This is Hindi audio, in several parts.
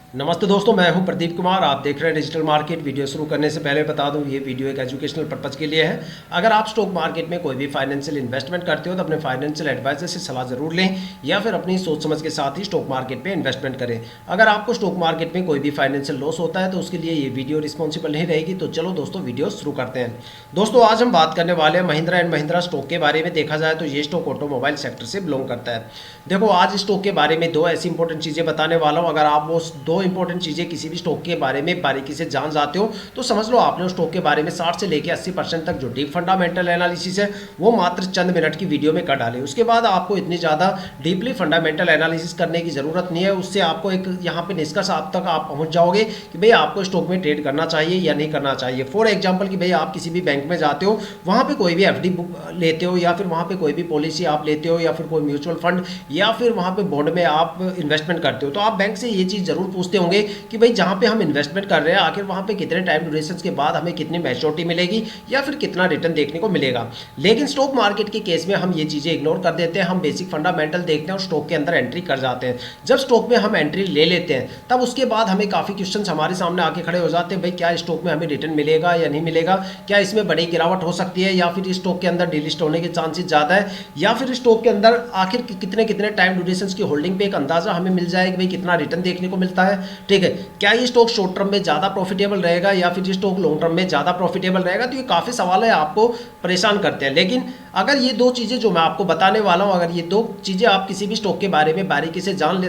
नमस्ते दोस्तों, मैं हूं प्रदीप कुमार। आप देख रहे हैं डिजिटल मार्केट। वीडियो शुरू करने से पहले बता दूं, ये वीडियो एक एजुकेशनल पर्पज़ के लिए है। अगर आप स्टॉक मार्केट में कोई भी फाइनेंशियल इन्वेस्टमेंट करते हो तो अपने फाइनेंशियल एडवाइजर से सलाह जरूर लें या फिर अपनी सोच समझ के साथ ही स्टॉक मार्केट में इन्वेस्टमेंट करें। अगर आपको स्टॉक मार्केट में कोई भी फाइनेंशियल लॉस होता है तो उसके लिए ये वीडियो रिस्पॉन्सिबल नहीं रहेगी। तो चलो दोस्तों, वीडियो शुरू करते हैं। दोस्तों, आज हम बात करने वाले हैं महिंद्रा एंड महिंद्रा स्टॉक के बारे में। देखा जाए तो ये स्टॉक ऑटोमोबाइल सेक्टर से बिलोंग करता है। देखो, आज स्टॉक के बारे में दो ऐसी इंपॉर्टेंट चीज़ें बताने वाला हूँ। अगर आप वो दो इंपॉर्टेंट चीज़ें किसी भी स्टॉक के बारे में बारीकी से जान जाते हो तो समझ लो आपने उस स्टॉक के बारे में 60 से लेकर 80% तक जो डीप फंडामेंटल एनालिसिस है वो मात्र चंद मिनट की वीडियो में कर डाले। उसके बाद आपको इतनी ज़्यादा डीपली फंडामेंटल एनालिसिस करने की ज़रूरत नहीं है। उससे आपको एक यहाँ पे निष्कर्ष आप तक आप पहुँच जाओगे कि भाई आपको स्टॉक में ट्रेड करना चाहिए या नहीं करना चाहिए। फॉर एग्जाम्पल कि भाई आप किसी भी बैंक में जाते हो, वहाँ पर कोई भी FD लेते हो या फिर वहाँ पर कोई भी पॉलिसी आप लेते हो या फिर कोई म्यूचुअल फंड या फिर वहाँ पर बॉन्ड में आप इन्वेस्टमेंट करते हो, तो आप बैंक से ये चीज़ जरूर पूछते होंगे कि भाई जहाँ पे हम इन्वेस्टमेंट कर रहे हैं आखिर वहाँ पे कितने टाइम ड्यूरेशन के बाद हमें कितनी मैच्योरिटी मिलेगी या फिर कितना रिटर्न देखने को मिलेगा। लेकिन स्टॉक मार्केट के केस में हम ये चीज़ें इग्नोर कर देते हैं। हम बेसिक फंडामेंटल देखते हैं और स्टॉक के अंदर एंट्री कर जाते हैं। जब स्टॉक में हम एंट्री ले लेते हैं तब उसके बाद हमें काफ़ी क्वेश्चन हमारे सामने आके खड़े हो जाते हैं। भाई क्या स्टॉक में हमें रिटर्न मिलेगा या नहीं मिलेगा, क्या इसमें बड़ी गिरावट हो सकती है या फिर स्टॉक के अंदर डिलिस्ट होने के चांसेस ज़्यादा है, या फिर स्टॉक के अंदर आखिर कितने कितने टाइम ड्यूरेशन की होल्डिंग पे एक अंदाजा हमें मिल जाए कि भाई कितना रिटर्न देखने को मिलता है। ठीक है, क्या ये स्टॉक शॉर्ट टर्म में ज़्यादा प्रॉफिटेबल रहेगा या फिर ये स्टॉक लॉन्ग टर्म में ज़्यादा प्रॉफिटेबल रहेगा। तो ये काफ़ी सवाल है, आपको परेशान करते हैं। लेकिन अगर ये दो चीज़ें जो मैं आपको बताने वाला हूँ, अगर ये दो चीज़ें आप किसी भी स्टॉक के बारे में बारीकी से जान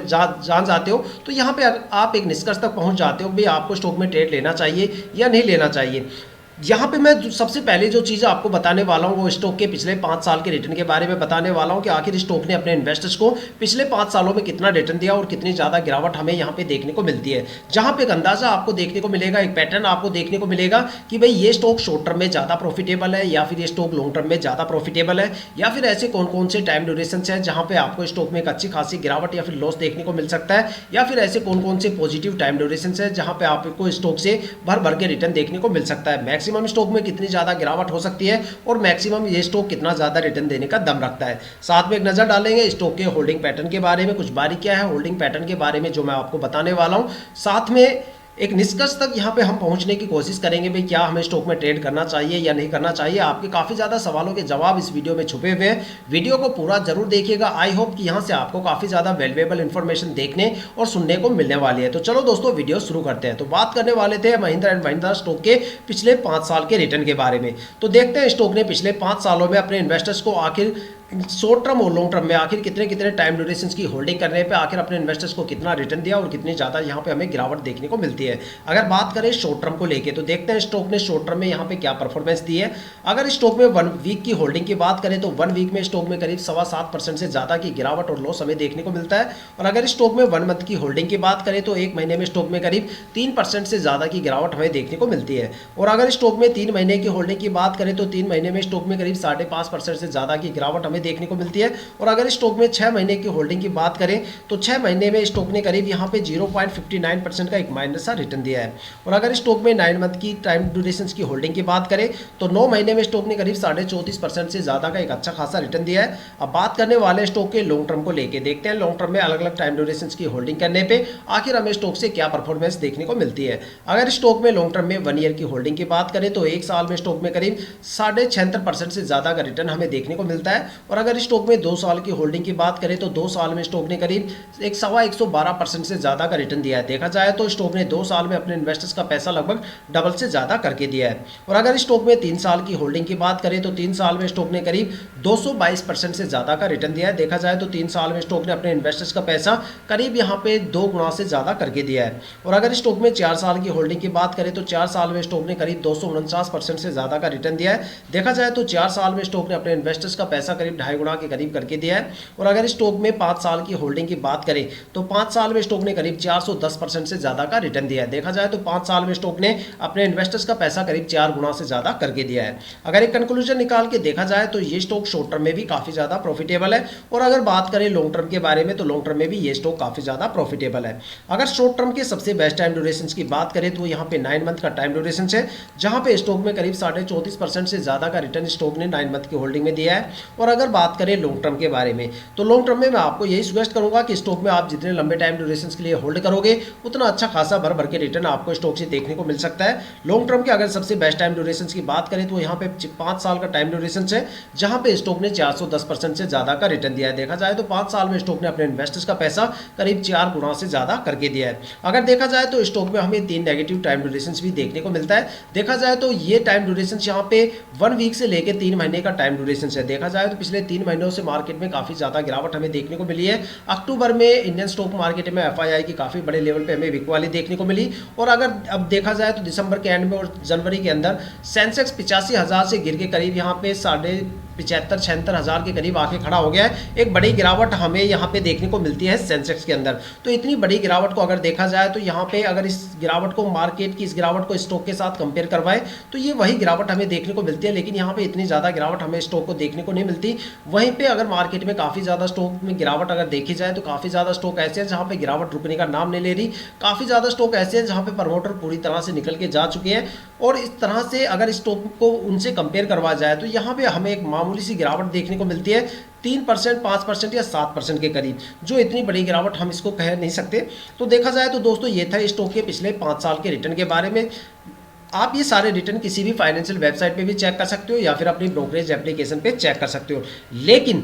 जाते हो तो यहाँ पे आप एक निष्कर्ष तक पहुँच जाते हो कि भाई आपको स्टॉक में ट्रेड लेना चाहिए या नहीं लेना चाहिए। यहाँ पे मैं सबसे पहले जो चीज़ आपको बताने वाला हूँ वो स्टॉक के पिछले 5 साल के रिटर्न के बारे में बताने वाला हूँ कि आखिर स्टॉक ने अपने इन्वेस्टर्स को पिछले 5 सालों में कितना रिटर्न दिया और कितनी ज़्यादा गिरावट हमें यहाँ पे देखने को मिलती है। जहाँ पे एक अंदाजा आपको देखने को मिलेगा, एक पैटर्न आपको देखने को मिलेगा कि भाई ये स्टॉक शॉर्ट टर्म में ज़्यादा प्रॉफिटेबल है या फिर ये स्टॉक लॉन्ग टर्म में ज़्यादा प्रॉफिटेबल है, या फिर ऐसे कौन कौन से टाइम ड्यूरेशन है जहाँ पे आपको स्टॉक में एक अच्छी खासी गिरावट या फिर लॉस देखने को मिल सकता है, या फिर ऐसे कौन कौन से पॉजिटिव टाइम ड्यूरेशन है जहाँ पे आपको स्टॉक से भर भर के रिटर्न देखने को मिल सकता है। मैक्सिमम स्टॉक में कितनी ज़्यादा गिरावट हो सकती है और मैक्सिमम ये स्टॉक कितना ज़्यादा रिटर्न देने का दम रखता है। साथ में एक नज़र डालेंगे स्टॉक के होल्डिंग पैटर्न के बारे में, कुछ बारीकियां है होल्डिंग पैटर्न के बारे में जो मैं आपको बताने वाला हूं। साथ में एक निष्कर्ष तक यहाँ पे हम पहुँचने की कोशिश करेंगे भाई क्या हमें स्टॉक में ट्रेड करना चाहिए या नहीं करना चाहिए। आपके काफ़ी ज़्यादा सवालों के जवाब इस वीडियो में छुपे हुए हैं। वीडियो को पूरा जरूर देखिएगा। आई होप कि यहाँ से आपको काफ़ी ज़्यादा वैल्यूएबल इन्फॉर्मेशन देखने और सुनने को मिलने वाली है। तो चलो दोस्तों, वीडियो शुरू करते हैं। तो बात करने वाले थे महिंद्रा एंड महिंद्रा स्टॉक के पिछले 5 साल के रिटर्न के बारे में। तो देखते हैं स्टॉक ने पिछले 5 सालों में अपने इन्वेस्टर्स को आखिर शॉर्ट टर्म और लॉन्ग टर्म में आखिर कितने कितने टाइम ड्यूरेशन की होल्डिंग करने पे आखिर अपने इन्वेस्टर्स को कितना रिटर्न दिया और कितनी ज़्यादा यहाँ पे हमें गिरावट देखने को मिलती है। अगर बात करें शॉर्ट टर्म को लेके तो देखते हैं स्टॉक ने शॉर्ट टर्म में यहाँ पे क्या परफॉर्मेंस दी है। अगर स्टॉक में 1 वीक की होल्डिंग की बात करें तो 1 वीक में स्टॉक में करीब 7.25% से ज़्यादा की गिरावट और लॉस हमें देखने को मिलता है। और अगर स्टॉक में 1 मंथ की होल्डिंग की बात करें तो 1 महीने में स्टॉक में करीब 3% से ज़्यादा की गिरावट हमें देखने को मिलती है। और अगर स्टॉक में 3 महीने की होल्डिंग की बात करें तो 3 महीने में स्टॉक में करीब 5.5% से ज़्यादा की गिरावट हमें देखने को मिलती है। और अगर स्टॉक में 6 महीने की होल्डिंग की बात करें तो 6 महीने में स्टॉक ने करीब यहाँ पे 0.59% का एक माइनस सा रिटर्न दिया है। और अगर स्टॉक में 9 मंथ की टाइम ड्यूरेशन की होल्डिंग की बात करें तो 9 महीने में स्टॉक ने करीब 34.5% से ज़्यादा का एक अच्छा खासा रिटर्न दिया है। अब बात करने वाले स्टॉक के लॉन्ग टर्म को लेकर देखते हैं लॉन्ग टर्म में अलग अलग टाइम ड्यूरेशन की होल्डिंग करने पर आखिर हमें स्टॉक से क्या परफॉर्मेंस देखने को मिलती है। अगर स्टॉक में लॉन्ग टर्म में 1 ईयर की होल्डिंग की बात करें तो 1 साल में स्टॉक में करीब 76% से ज़्यादा का रिटर्न हमें देखने को मिलता है। और अगर स्टॉक में 2 साल की होल्डिंग की बात करें तो 2 साल में स्टॉक ने करीब 112% से ज़्यादा का रिटर्न दिया है। देखा जाए तो स्टॉक ने 2 साल में अपने इन्वेस्टर्स का पैसा लगभग डबल से ज़्यादा करके दिया है। और अगर स्टॉक में 3 साल की होल्डिंग की बात करें तो 3 साल में स्टॉक ने करीब 222% से ज़्यादा का रिटर्न दिया है। देखा जाए तो 3 साल में स्टॉक ने अपने इन्वेस्टर्स का पैसा करीब यहाँ पे 2 गुना से ज़्यादा करके दिया है। और अगर स्टॉक में 4 साल की होल्डिंग की बात करें तो 4 साल में स्टॉक ने करीब 249% से ज़्यादा का रिटर्न दिया है। देखा जाए तो 4 साल में स्टॉक ने अपने इन्वेस्टर्स का पैसा करीब 2.5 गुना के करीब करके दिया है। और अगर स्टॉक में 5 साल की होल्डिंग की बात करें तो 5 साल में स्टॉक ने करीब 410% से ज़्यादा का रिटर्न दिया है। देखा जाए तो 5 साल में स्टॉक ने अपने इन्वेस्टर्स का पैसा करीब 4 गुना से ज़्यादा करके दिया है। अगर एक कंक्लूजन निकाल के देखा जाए तो ये स्टॉक शॉर्ट टर्म में भी काफ़ी ज़्यादा प्रॉफिटेबल है। और अगर बात करें लॉन्ग टर्म के बारे में तो लॉन्ग टर्म में भी ये स्टॉक काफ़ी ज़्यादा प्रॉफिटेबल है। अगर शॉर्ट टर्म के सबसे बेस्ट टाइम ड्यूरेशन की बात करें तो यहाँ पे 9 मंथ का टाइम ड्यूरेशन है, जहाँ पे स्टॉक में करीब 34.5% से ज़्यादा का रिटर्न स्टॉक ने 9 मंथ की होल्डिंग में दिया है। और अगर बात करें लॉन्ग टर्म के बारे में, तो लॉन्ग टर्म में मैं आपको यही सजेस्ट करूंगा कि स्टॉक में आप जितने लंबे टाइम ड्यूरेशन के लिए होल्ड करोगे उतना अच्छा खासा भर भर के रिटर्न आपको स्टॉक से देखने को मिल सकता है। लॉन्ग टर्म के अगर सबसे बेस्ट टाइम ड्यूरेशन की बात करें तो यहाँ पे 5 साल का टाइम ड्यूरेशन है, जहां पे स्टॉक ने 410% से ज्यादा का रिटर्न दिया है। देखा जाए तो 5 साल में स्टॉक ने अपने इन्वेस्टर्स का पैसा करीब 4 गुना से ज्यादा करके दिया है। अगर देखा जाए तो स्टॉक में हमें 3 नेगेटिव टाइम ड्यूरेशन भी देखने को मिलता है। देखा जाए तो ये टाइम ड्यूरेशन यहाँ पे 1 वीक से लेकर 3 महीने का टाइम ड्यूरेशन है। देखा जाए तो पिछले 3 महीनों से मार्केट में काफी ज्यादा गिरावट हमें देखने को मिली है। अक्टूबर में इंडियन स्टॉक मार्केट में एफआईआई की काफी बड़े लेवल पे हमें बिकवाली देखने को मिली, और अगर अब देखा जाए तो दिसंबर के एंड में और जनवरी के अंदर सेंसेक्स 85,000 से गिर के करीब यहाँ पे 75,000-76,000 के करीब आके खड़ा हो गया है। एक बड़ी गिरावट हमें यहाँ पे देखने को मिलती है सेंसेक्स के अंदर। तो इतनी बड़ी गिरावट को अगर देखा जाए तो यहाँ पे अगर इस गिरावट को मार्केट की इस गिरावट को स्टॉक के साथ कंपेयर करवाए तो ये वही गिरावट हमें देखने को मिलती है, लेकिन यहाँ पे इतनी ज़्यादा गिरावट हमें स्टॉक को देखने को नहीं मिलती। वहीं पर अगर मार्केट में काफ़ी ज़्यादा स्टॉक में गिरावट अगर देखी जाए तो काफ़ी ज़्यादा स्टॉक ऐसे हैं जहाँ पे गिरावट रुकने का नाम नहीं ले रही। काफ़ी ज़्यादा स्टॉक ऐसे हैं जहाँ पे प्रमोटर पूरी तरह से निकल के जा चुके हैं, और इस तरह से अगर स्टॉक को उनसे कंपेयर करवा जाए तो यहाँ पे हमें एक मामूली सी गिरावट देखने को मिलती है 3%, 5% या 7% के करीब, जो इतनी बड़ी गिरावट हम इसको कह नहीं सकते। तो देखा जाए तो दोस्तों ये था स्टॉक के पिछले 5 साल के रिटर्न के बारे में। आप ये सारे रिटर्न किसी भी फाइनेंशियल वेबसाइट पे भी चेक कर सकते हो या फिर अपनी ब्रोकरेज एप्लीकेशन पे चेक कर सकते हो। लेकिन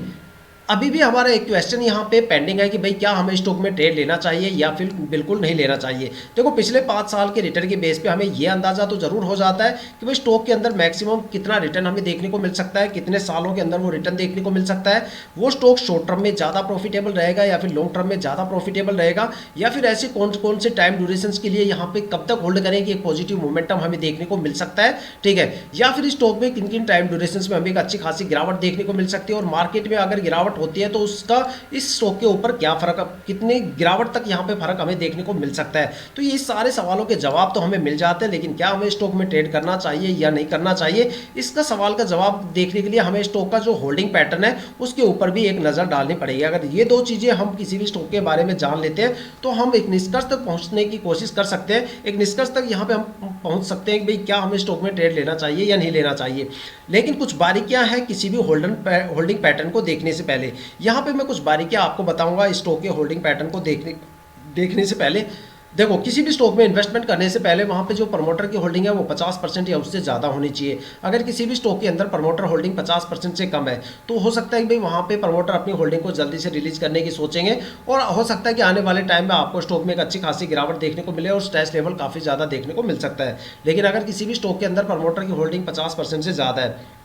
अभी भी हमारा एक क्वेश्चन यहाँ पे पेंडिंग है कि भाई क्या हमें स्टॉक में ट्रेड लेना चाहिए या फिर बिल्कुल नहीं लेना चाहिए। देखो पिछले 5 साल के रिटर्न के बेस पे हमें ये अंदाजा तो जरूर हो जाता है कि भाई स्टॉक के अंदर मैक्सिमम कितना रिटर्न हमें देखने को मिल सकता है, कितने सालों के अंदर वो रिटर्न देखने को मिल सकता है। वो स्टॉक शॉर्ट टर्म में ज़्यादा प्रॉफिटेबल रहेगा या फिर लॉन्ग टर्म में ज़्यादा प्रॉफिटेबल रहेगा, या फिर ऐसे कौन से टाइम ड्यूरेशन के लिए यहाँ पे कब तक होल्ड करें कि एक पॉजिटिव मोमेंटम हमें देखने को मिल सकता है, ठीक है। या फिर स्टॉक में किन किन टाइम ड्यूरेशन में हमें एक अच्छी खासी गिरावट देखने को मिल सकती है, और मार्केट में अगर गिरावट होती है तो उसका इस स्टॉक के ऊपर क्या फर्क, कितनी गिरावट तक यहाँ पे फर्क हमें देखने को मिल सकता है। तो ये सारे सवालों के जवाब तो हमें मिल जाते हैं, लेकिन क्या हमें स्टॉक में ट्रेड करना चाहिए या नहीं करना चाहिए, इसका सवाल का जवाब देखने के लिए हमें स्टॉक का जो होल्डिंग पैटर्न है उसके ऊपर भी एक नज़र डालनी पड़ेगी। अगर ये 2 चीज़ें हम किसी भी स्टॉक के बारे में जान लेते हैं तो हम एक निष्कर्ष तक पहुँचने की कोशिश कर सकते हैं। एक निष्कर्ष तक यहाँ पे हम पहुँच सकते हैं कि भाई क्या हमें स्टॉक में ट्रेड लेना चाहिए या नहीं लेना चाहिए। लेकिन कुछ बारीकियाँ हैं किसी भी होल्डिंग पैटर्न को देखने से पहले। यहाँ पे मैं कुछ बारीकियाँ आपको बताऊंगा स्टॉक के होल्डिंग पैटर्न को देखने से पहले। देखो किसी भी स्टॉक में इन्वेस्टमेंट करने से पहले वहाँ पे जो प्रमोटर की होल्डिंग है वो 50% या उससे ज़्यादा होनी चाहिए। अगर किसी भी स्टॉक के अंदर प्रमोटर होल्डिंग 50% से कम है तो हो सकता है कि भाई वहाँ पे प्रमोटर अपनी होल्डिंग को जल्दी से रिलीज करने की सोचेंगे, और हो सकता है कि आने वाले टाइम में आपको स्टॉक में एक अच्छी खासी गिरावट देखने को मिले और स्ट्रेस लेवल काफ़ी ज़्यादा देखने को मिल सकता है। लेकिन अगर किसी भी स्टॉक के अंदर प्रमोटर की होल्डिंग 50% से ज़्यादा है,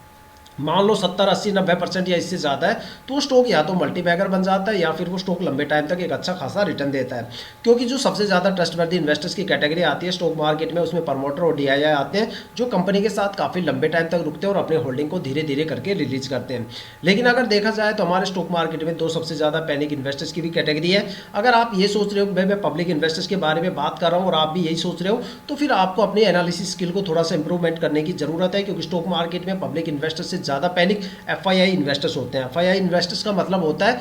मान लो 70, 80, 90% या इससे ज़्यादा है, तो वो स्टॉक या तो मल्टीबैगर बन जाता है या फिर वो स्टॉक लंबे टाइम तक एक अच्छा खासा रिटर्न देता है। क्योंकि जो सबसे ज़्यादा ट्रस्टवर्दी इन्वेस्टर्स की कैटेगरी आती है स्टॉक मार्केट में, उसमें प्रमोटर और डीआईआई आते हैं जो कंपनी के साथ काफ़ी लंबे टाइम तक रुकते हैं और अपने होल्डिंग को धीरे धीरे करके रिलीज करते हैं। लेकिन अगर देखा जाए तो हमारे स्टॉक मार्केट में 2 सबसे ज़्यादा पैनिक इन्वेस्टर्स की भी कैटेगरी है। अगर आप ये सोच रहे हो भाई मैं पब्लिक इन्वेस्टर्स के बारे में बात कर रहा हूँ और आप भी यही सोच रहे हो, तो फिर आपको अपनी एनालिसिस स्किल को थोड़ा सा इंप्रूवमेंट करने की जरूरत है, क्योंकि स्टॉक मार्केट में पब्लिक इन्वेस्टर्स से ज़्यादा पैनिक एफआईआई इन्वेस्टर्स होते हैं। एफआईआई इन्वेस्टर्स का मतलब होता है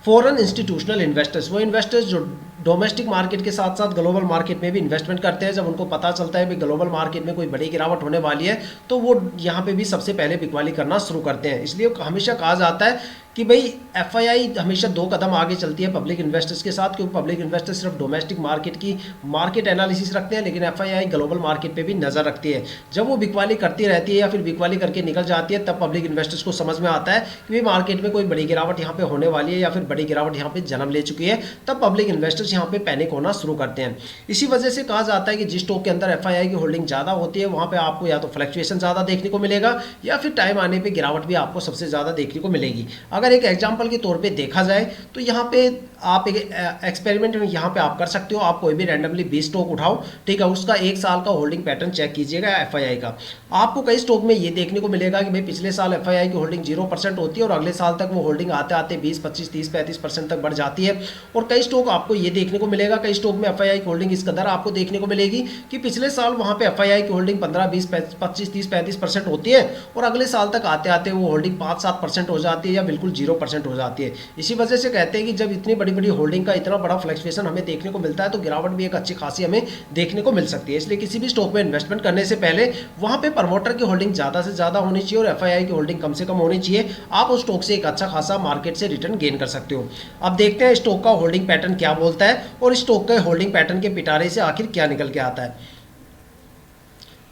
फॉरेन इंस्टीट्यूशनल इन्वेस्टर्स, वो इन्वेस्टर्स जो डोमेस्टिक मार्केट के साथ साथ ग्लोबल मार्केट में भी इन्वेस्टमेंट करते हैं। जब उनको पता चलता है कि ग्लोबल मार्केट में कोई बड़ी गिरावट होने वाली है तो वो यहाँ पे भी सबसे पहले बिकवाली करना शुरू करते हैं। इसलिए हमेशा कहा जाता है कि भाई एफआईआई हमेशा 2 कदम आगे चलती है पब्लिक इन्वेस्टर्स के साथ, क्योंकि पब्लिक इन्वेस्टर्स सिर्फ डोमेस्टिक मार्केट की मार्केट एनालिसिस रखते हैं, लेकिन एफआईआई ग्लोबल मार्केट पे भी नज़र रखती है। जब वो बिकवाली करती रहती है या फिर बिकवाली करके निकल जाती है, तब पब्लिक इन्वेस्टर्स को समझ में आता है कि भाई मार्केट में कोई बड़ी गिरावट यहाँ पे होने वाली है या फिर बड़ी गिरावट यहाँ पे जन्म ले चुकी है, तब पब्लिक इन्वेस्टर्स यहाँ पे पैनिक होना शुरू करते हैं। इसी वजह से कहा जाता है कि जिस स्टॉक के अंदर एफआईआई की होल्डिंग ज़्यादा होती है वहाँ पे आपको या तो फ्लक्चुएशन ज़्यादा देखने को मिलेगा या फिर टाइम आने पर गिरावट भी आपको सबसे ज़्यादा देखने को मिलेगी। अगर एक एग्जाम्पल के तौर पे देखा जाए तो यहाँ पे आप एक एक्सपेरिमेंट में यहाँ पे आप कर सकते हो। आप कोई भी रैंडमली 20 स्टॉक उठाओ, ठीक है, उसका 1 साल का होल्डिंग पैटर्न चेक कीजिएगा एफआईआई का। आपको कई स्टॉक में ये देखने को मिलेगा कि भाई पिछले साल एफआईआई की होल्डिंग 0% होती है और अगले साल तक वो होल्डिंग आते आते 20, 25, 30, 35% तक बढ़ जाती है। और कई स्टॉक आपको ये देखने को मिलेगा कई स्टॉक में एफआईआई की होल्डिंग इस कदर आपको देखने को मिलेगी कि पिछले साल वहाँ पे एफआईआई की होल्डिंग 15, 20, 25, 30, 35% होती है और अगले साल तक आते आते वो होल्डिंग 5-7% हो जाती है या बिल्कुल 0% हो जाती है। इसी वजह से कहते हैं कि जब इतनी बड़ी बड़ी होल्डिंग का इतना बड़ा फ्लक्चुएशन हमें देखने को मिलता है तो गिरावट भी एक अच्छी खासी हमें देखने को मिल सकती है। इसलिए किसी भी स्टॉक में इन्वेस्टमेंट करने से पहले वहाँ पे प्रमोटर की होल्डिंग ज़्यादा से ज़्यादा होनी चाहिए और एफआईआई की होल्डिंग कम से कम होनी चाहिए। आप उस स्टॉक से एक अच्छा खासा मार्केट से रिटर्न गेन कर सकते हो। अब देखते हैं स्टॉक का होल्डिंग पैटर्न क्या बोलता है और स्टॉक के होल्डिंग पैटर्न के पिटारे से आखिर क्या निकल के आता है।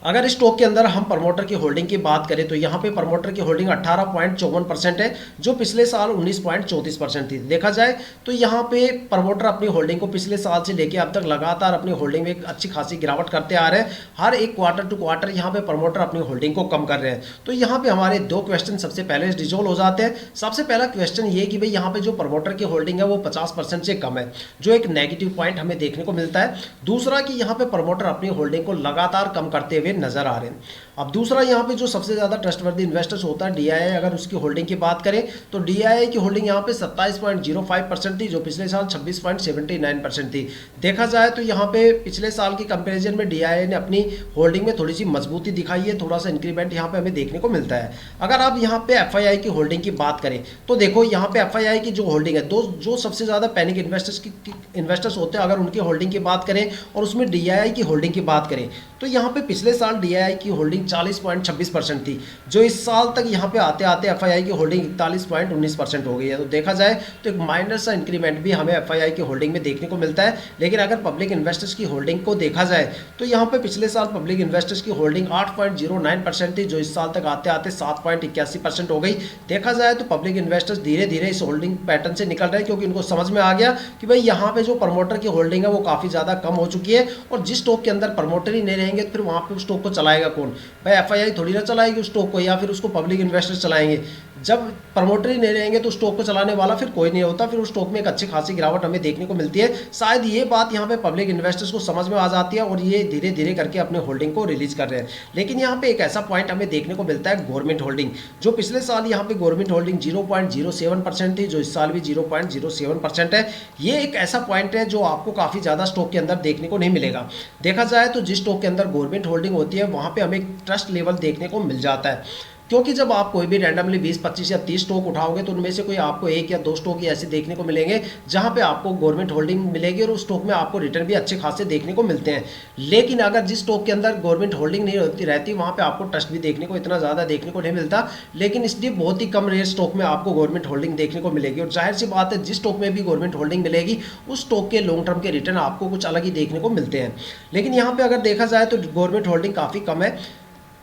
अगर स्टॉक के अंदर हम प्रमोटर की होल्डिंग की बात करें तो यहाँ पे प्रमोटर की होल्डिंग 18.54% है, जो पिछले साल 19.34% थी। देखा जाए तो यहाँ पे प्रमोटर अपनी होल्डिंग को पिछले साल से लेके अब तक लगातार अपनी होल्डिंग में एक अच्छी खासी गिरावट करते आ रहे हैं। हर एक क्वार्टर टू क्वार्टर यहाँ पे प्रमोटर अपनी होल्डिंग को कम कर रहे हैं। तो यहाँ पे हमारे दो क्वेश्चन सबसे पहले रिजोल्व हो जाते हैं। सबसे पहला क्वेश्चन ये कि भाई यहाँ पे जो प्रमोटर की होल्डिंग है वो 50% से कम है, जो एक नेगेटिव पॉइंट हमें देखने को मिलता है। दूसरा कि यहाँ पे प्रमोटर अपनी होल्डिंग को लगातार कम करते हुए नजर आ रहे हैं। अब दूसरा यहाँ पे जो सबसे ज़्यादा ट्रस्टवर्दी इन्वेस्टर्स होता है डीआईआई, अगर उसकी होल्डिंग की बात करें तो डीआईआई की होल्डिंग यहाँ पे 27.05% थी, जो पिछले साल 26.79% थी। देखा जाए तो यहाँ पे पिछले साल की कंपैरिजन में डीआईआई ने अपनी होल्डिंग में थोड़ी सी मजबूती दिखाई है, थोड़ा सा इंक्रीमेंट यहाँ पे हमें देखने को मिलता है। अगर आप यहाँ पे एफआईआई की होल्डिंग की बात करें तो देखो यहाँ पे एफआईआई की जो होल्डिंग है, जो सबसे ज़्यादा पैनिक इन्वेस्टर्स होते हैं, अगर उनकी होल्डिंग की बात करें और उसमें डीआईआई की होल्डिंग की बात करें तो यहाँ पे पिछले साल डीआईआई की होल्डिंग 40.26% थी, जो इस साल तक यहाँ पे आते आते एफआईआई की होल्डिंग 41.19% हो गई है। तो देखा जाए तो एक माइनर सा इंक्रीमेंट भी हमें एफआईआई की होल्डिंग में देखने को मिलता है। लेकिन अगर पब्लिक इन्वेस्टर्स की होल्डिंग को देखा जाए तो यहाँ पे पिछले साल पब्लिक इन्वेस्टर्स की होल्डिंग 8.09% थी, जो इस साल तक आते आते 7.81% हो गई। देखा जाए तो पब्लिक इन्वेस्टर्स धीरे धीरे इस होल्डिंग पैटर्न से निकल रहे हैं, क्योंकि उनको समझ में आ गया कि भाई यहाँ पे जो प्रमोटर की होल्डिंग है वो काफ़ी ज़्यादा कम हो चुकी है और जिस स्टॉक के अंदर प्रमोटर ही नहीं रहेंगे तो फिर वहाँ पे उस स्टॉक को चलाएगा कौन? भाई एफआईआई थोड़ी ना चलाएगी उस स्टॉक को, या फिर उसको पब्लिक इन्वेस्टर्स चलाएंगे। जब प्रमोटर ही नहीं रहेंगे तो स्टॉक को चलाने वाला फिर कोई नहीं होता, फिर उस स्टॉक में एक अच्छी खासी गिरावट हमें देखने को मिलती है। शायद ये बात यहाँ पे पब्लिक इन्वेस्टर्स को समझ में आ जाती है और ये धीरे धीरे करके अपने होल्डिंग को रिलीज कर रहे हैं। लेकिन यहाँ पे एक ऐसा पॉइंट हमें देखने को मिलता है गवर्नमेंट होल्डिंग, जो पिछले साल यहाँ पे गवर्नमेंट होल्डिंग 0.07% थी, जो इस साल भी 0.07% है। ये एक ऐसा पॉइंट है जो आपको काफ़ी ज़्यादा स्टॉक के अंदर देखने को नहीं मिलेगा। देखा जाए तो जिस स्टॉक के अंदर गवर्नमेंट होल्डिंग होती है वहाँ पे हमें ट्रस्ट लेवल देखने को मिल जाता है, क्योंकि जब आप कोई भी रैंडमली 20, 25 या 30 स्टॉक उठाओगे तो उनमें से कोई आपको 1 या 2 स्टॉक ही ऐसे देखने को मिलेंगे जहां पे आपको गवर्नमेंट होल्डिंग मिलेगी और उस स्टॉक में आपको रिटर्न भी अच्छे खासे देखने को मिलते हैं। लेकिन अगर जिस स्टॉक के अंदर गवर्नमेंट होल्डिंग नहीं रहती वहां पे आपको ट्रस्ट भी देखने को इतना ज़्यादा देखने को नहीं मिलता, लेकिन इसलिए बहुत ही कम रेयर स्टॉक में आपको गवर्नमेंट होल्डिंग देखने को मिलेगी। और जाहिर सी बात है जिस स्टॉक में भी गवर्नमेंट होल्डिंग मिलेगी उस स्टॉक के लॉन्ग टर्म के रिटर्न आपको कुछ अलग ही देखने को मिलते हैं। लेकिन यहाँ पे अगर देखा जाए तो गवर्नमेंट होल्डिंग काफ़ी कम है,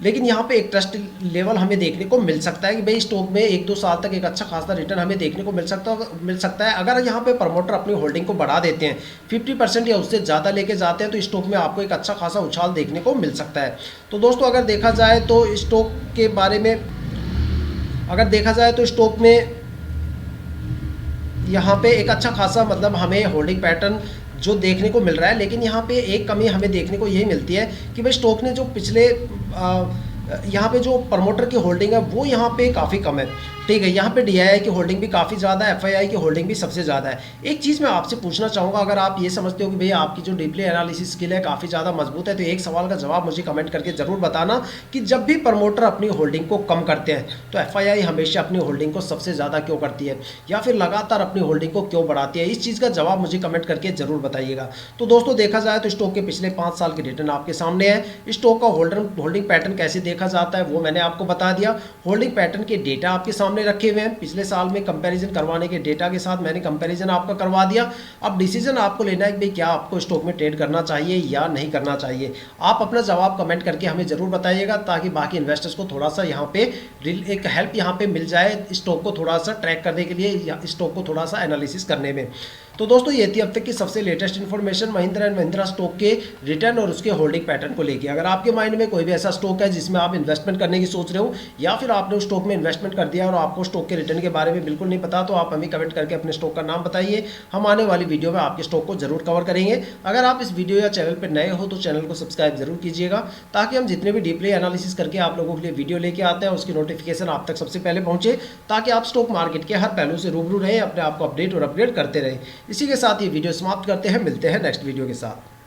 लेकिन यहाँ पे एक ट्रस्ट लेवल हमें देखने को मिल सकता है कि भाई स्टॉक में 1-2 साल तक एक अच्छा खासा रिटर्न हमें देखने को मिल सकता है। अगर यहाँ पे प्रमोटर अपनी होल्डिंग को बढ़ा देते हैं 50% या उससे ज़्यादा लेके जाते हैं तो स्टॉक में आपको एक अच्छा खासा उछाल देखने को मिल सकता है। तो दोस्तों अगर देखा जाए तो स्टॉक के बारे में अगर देखा जाए तो स्टॉक में यहाँ पे एक अच्छा खासा मतलब हमें होल्डिंग पैटर्न जो देखने को मिल रहा है। लेकिन यहाँ पे एक कमी हमें देखने को यही मिलती है कि भाई स्टॉक ने जो पिछले यहाँ पे जो प्रमोटर की होल्डिंग है वो यहाँ पे काफ़ी कम है, ठीक है। यहाँ पे डीआईआई की होल्डिंग भी काफ़ी ज़्यादा है, एफआईआई की होल्डिंग भी सबसे ज़्यादा है। एक चीज़ मैं आपसे पूछना चाहूँगा, अगर आप ये समझते हो कि भैया आपकी जो डीपली एनालिसिस स्किल है काफ़ी ज़्यादा मजबूत है, तो एक सवाल का जवाब मुझे कमेंट करके ज़रूर बताना कि जब भी प्रमोटर अपनी होल्डिंग को कम करते हैं तो एफआईआई हमेशा अपनी होल्डिंग को सबसे ज़्यादा क्यों करती है या फिर लगातार अपनी होल्डिंग को क्यों बढ़ाती है? इस चीज़ का जवाब मुझे कमेंट करके ज़रूर बताइएगा। तो दोस्तों देखा जाए तो स्टॉक के पिछले 5 साल के रिटर्न आपके सामने है। स्टॉक का होल्डिंग पैटर्न कैसे देखा जाता है वो मैंने आपको बता दिया। होल्डिंग पैटर्न के डेटा आपके सामने रखे हुए हैं, पिछले साल में कंपैरिजन करवाने के डेटा के साथ मैंने कंपैरिजन आपका करवा दिया। अब डिसीजन आपको लेना है कि भाई क्या आपको स्टॉक में ट्रेड करना चाहिए या नहीं करना चाहिए। आप अपना जवाब कमेंट करके हमें ज़रूर बताइएगा ताकि बाकी इन्वेस्टर्स को थोड़ा सा यहाँ पे एक हेल्प यहाँ पे मिल जाए स्टॉक को थोड़ा सा ट्रैक करने के लिए या स्टॉक को थोड़ा सा एनालिसिस करने में। तो दोस्तों ये थी अब तक की सबसे latest information Mahindra and Mahindra stock के रिटर्न और उसके होल्डिंग पैटर्न को लेकर। अगर आपके माइंड में कोई भी ऐसा स्टॉक है जिसमें आप इन्वेस्टमेंट करने की सोच रहे हो या फिर आपने उस स्टॉक में इन्वेस्टमेंट कर दिया और आपको स्टॉक के रिटर्न के बारे में बिल्कुल नहीं पता, तो आप हमें कमेंट करके अपने स्टॉक का नाम बताइए। हम आने वाली वीडियो में आपके स्टॉक को जरूर कवर करेंगे। अगर आप इस वीडियो या चैनल पर नए हो तो चैनल को सब्सक्राइब जरूर कीजिएगा ताकि हम जितने भी डीपली एनालिसिस करके आप लोगों के लिए वीडियो लेके आते हैं उसकी नोटिफिकेशन आप तक सबसे पहले पहुंचे, ताकि आप स्टॉक मार्केट के हर पहलू से रूबरू रहें, अपने आप को अपडेट और अपग्रेड करते रहें। इसी के साथ ये वीडियो समाप्त करते हैं, मिलते हैं नेक्स्ट वीडियो के साथ।